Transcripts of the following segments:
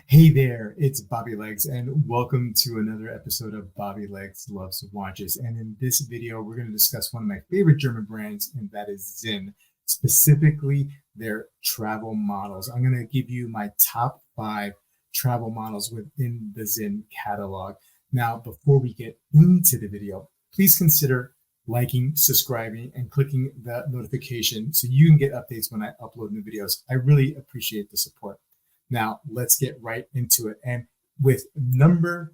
Hey there, it's Bobby Legs, and welcome to another episode of Bobby Legs Loves Watches. And in this video, we're going to discuss one of my favorite German brands, and that is Sinn, specifically their travel models. I'm going to give you my top 5 travel models within the Sinn catalog. Now, before we get into the video, please consider liking, subscribing, and clicking the notification so you can get updates when I upload new videos. I really appreciate the support. Now, let's get right into it. And with number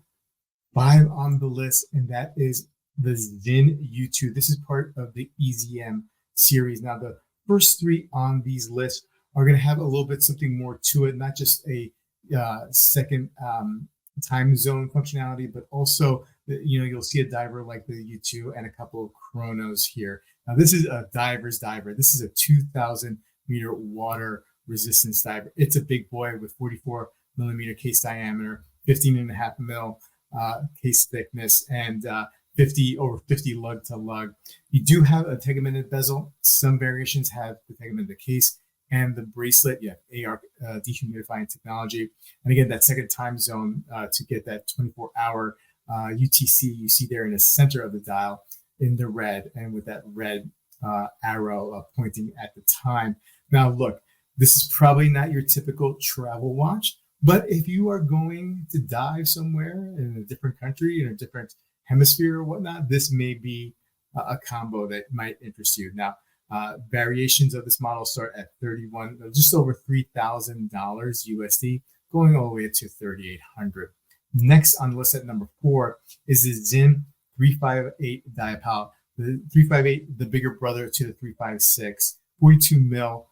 5 on the list, and that is the Sinn YouTu. This is part of the EZM series. Now, the first 3 on these lists are going to have a little bit something more to it, not just a second time zone functionality, but also, you'll see a diver like the U2 and a couple of chronos here. Now, this is a diver's diver. This is a 2,000 meter water resistance diver. It's a big boy with 44 millimeter case diameter, 15.5 mil case thickness, and over 50 lug to lug. You do have a tegimented bezel. Some variations have the tegimented case and the bracelet. You have AR dehumidifying technology, and again, that second time zone to get that 24-hour UTC you see there in the center of the dial in the red, and with that red arrow pointing at the time. Now, look. This is probably not your typical travel watch, but if you are going to dive somewhere in a different country, in a different hemisphere or whatnot, this may be a combo that might interest you. Now, variations of this model start at just over $3,000 USD, going all the way to $3,800. Next on the list at number 4 is the Sinn 358 Diapal. The 358, the bigger brother to the 356, 42 mil.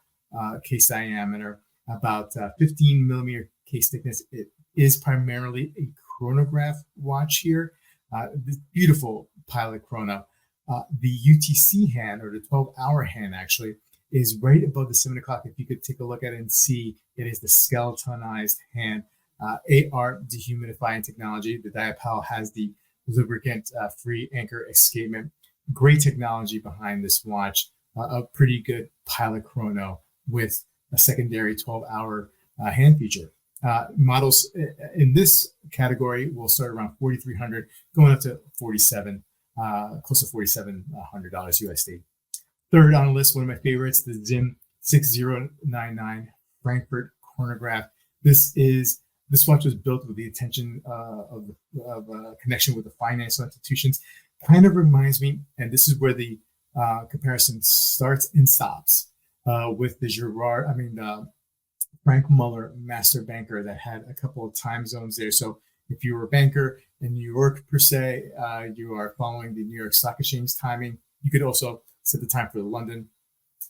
Case diameter, about 15 millimeter case thickness. It is primarily a chronograph watch here. This beautiful pilot chrono. The UTC hand, or the 12-hour hand, actually, is right above the 7 o'clock. If you could take a look at it and see, it is the skeletonized hand. AR dehumidifying technology. The Diapal has the lubricant-free anchor escapement. Great technology behind this watch. A pretty good pilot chrono with a secondary 12-hour hand feature. Models in this category will start around $4,300, going up to close to $4,700 USD. Third on the list, one of my favorites, the Sinn 6099 Frankfurt chronograph. This watch was built with the intention of connection with the financial institutions. Kind of reminds me, and this is where the comparison starts and stops. With the Frank Muller master banker that had a couple of time zones there. So if you were a banker in New York per se, you are following the New York Stock Exchange timing. You could also set the time for London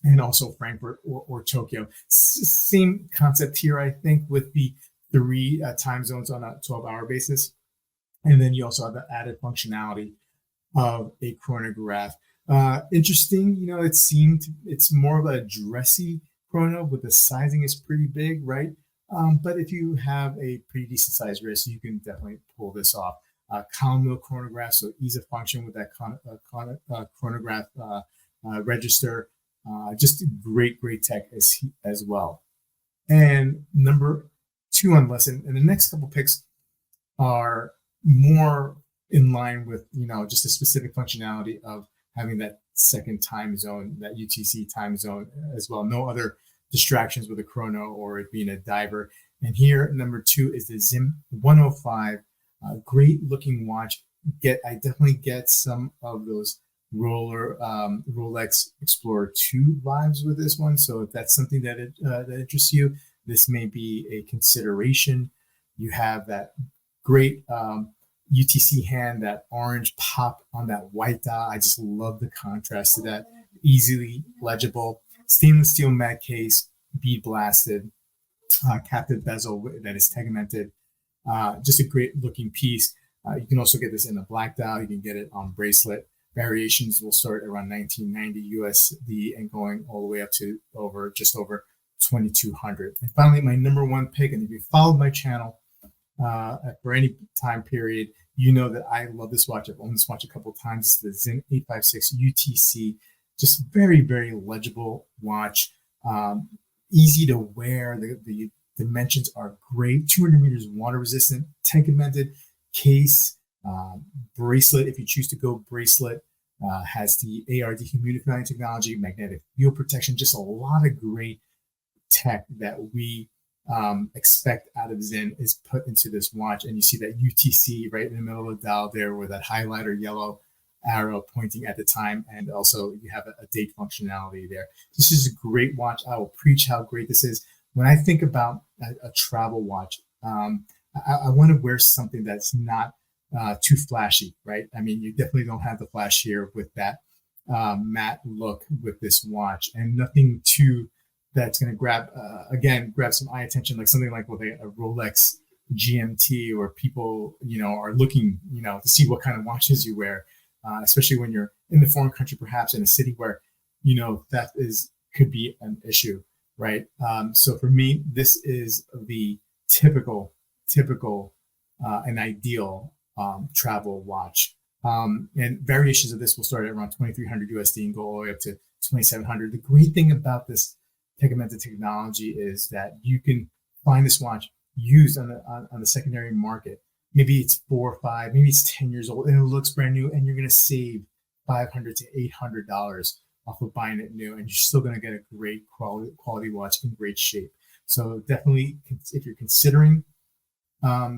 and also Frankfurt or Tokyo. Same concept here, I think, with the 3 time zones on a 12-hour basis. And then you also have the added functionality of a chronograph. Interesting, it's more of a dressy chrono, with the sizing is pretty big, right? But if you have a pretty decent sized wrist, you can definitely pull this off. Column wheel chronograph, so ease of function with that chronograph register. Just great tech as well. And number 2 on the list, and the next couple picks are more in line with just a specific functionality of having that second time zone, that UTC time zone as well. No other distractions with a chrono or it being a diver. And here, number 2 is the Sinn 105. Great looking watch. I definitely get some of those Rolex Explorer 2 vibes with this one. So if that's something that interests you, this may be a consideration. You have that great UTC hand, that orange pop on that white dial. I just love the contrast to that. Easily legible, stainless steel matte case, bead blasted, captive bezel that is tegimented. Just a great looking piece. You can also get this in a black dial. You can get it on bracelet. Variations will start around $1,990 USD and going all the way up to just over $2,200. And finally, my number 1 pick, and if you followed my channel for any time period, you know that I love this watch. I've owned this watch a couple of times. It's the Sinn 856 UTC. Just very legible watch. Easy to wear. The Dimensions are great. 200 meters water resistant, tenka case, bracelet. If you choose to go bracelet, has the AR dehumidifying technology, magnetic field protection, just a lot of great tech that we expect out of Sinn is put into this watch. And you see that UTC right in the middle of the dial there with that highlighter yellow arrow pointing at the time, and also you have a date functionality there. This is a great watch. I will preach how great this is. When I think about a travel watch, I want to wear something that's not too flashy, right? I mean, you definitely don't have the flash here with that matte look with this watch, and nothing too that's going to grab some eye attention, like something like with a Rolex GMT, where people are looking to see what kind of watches you wear. Especially when you're in the foreign country, perhaps in a city where, theft could be an issue, right? So for me, this is the typical and ideal travel watch. And variations of this will start at around 2,300 USD and go all the way up to 2,700. The great thing about this Tegmented technology is that you can find this watch used on the secondary market. Maybe it's 4 or 5, maybe it's 10 years old, and it looks brand new, and you're going to save $500 to $800 off of buying it new, and you're still going to get a great quality watch in great shape. So definitely, if you're considering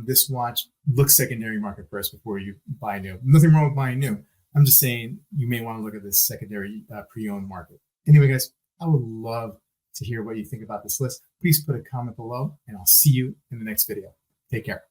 this watch, look secondary market first before you buy new. Nothing wrong with buying new. I'm just saying you may want to look at this secondary pre-owned market. Anyway, guys, I would love to hear what you think about this list. Please put a comment below, and I'll see you in the next video. Take care.